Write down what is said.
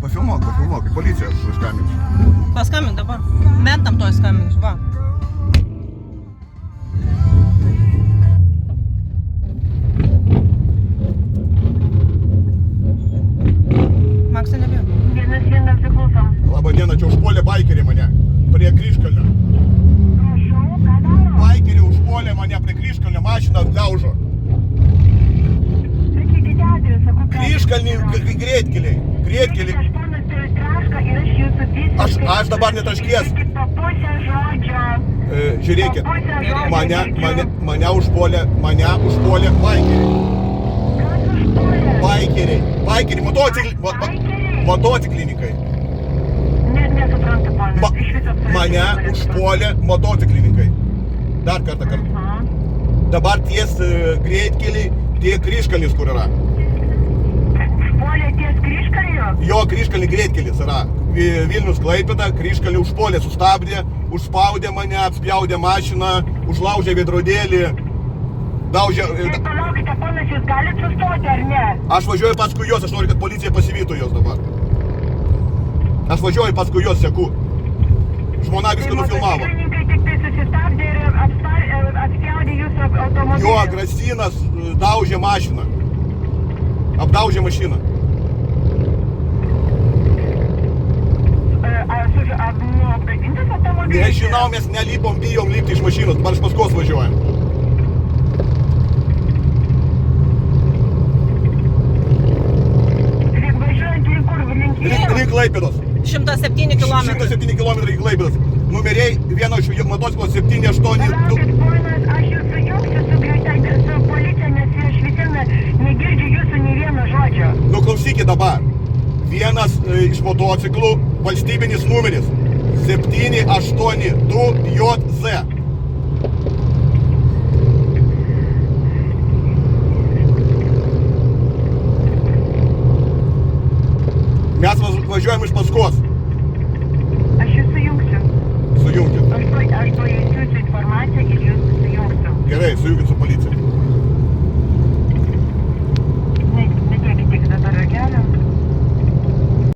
Pafilmuok, policija skambins. Paskambink dabar. Mentam to skambinsiu, va. Maksai nebijau. 1-1 priklausom. Labą dieną, čia užpuolė baikerį mane prie Kryžkalnio. Prašau, ką daro? Baikerį užpuolė mane prie Kryžkalnio, mašiną daužo. Sakykite adresą, kokią... Kryžkalnį greitkeliai. Aš ponas turiu trašką ir aš jūsų visiškai... Aš dabar netaškės. Tik po pusę žodžio. Žiūrėkit, Po pusę žodžio. mane užpuolė baikeriai. Kas užpuolė? Baikeriai, motociklininkai. Nesuprantu, ponas. Iš viso... Mane užpuolė motociklininkai. Dar kartą. Aha. Dabar ties greitkeliai, tie Kryžkalnis kur yra. Užpuolė ties Kryžkalnio? Jo Kryžkalnį greitkelis yra. Vilnius Klaipėda, Kryžkalnį užpuolė, sustabdė, užspaudė mane, apspjaudė mašiną, užlaužė veidrodėlį, daužė... Tai palaukite, ponas, jūs galite sustoti, ar ne? Aš važiuoju paskui juos, aš noriu, kad policija pasivytų juos dabar. Aš važiuoju paskui juos, seku. Žmona viską nufilmavo. Motociklininkai tik tai susistabdė ir apspjaudė jūsų automobilį. Jo grasinas daužė mašiną. Apdaužė mašiną. Apgadintas automobilis? Nežinau, mes nelipom, bijom lipti iš mašinos, dabar iš paskos važiuojam. Važiuojant link kur? Link Klaipėdos. 107 km. 107 km link Klaipėdos. Numeriai vieno iš motociklo 782. Palaukit, ponas, aš jūs sujungsiu su policija, nes aš visiems negirdžiu jūsų nei vieno žodžio. Nu klausykit dabar. Vienas iš motociklų valstybinis numeris 782JZ. Mes važiuojam iš paskos. Aš jūs sujungsiu. Sujunkit. Aš to įsiųsiu informaciją ir jūs sujungsiu. Gerai, sujunkit su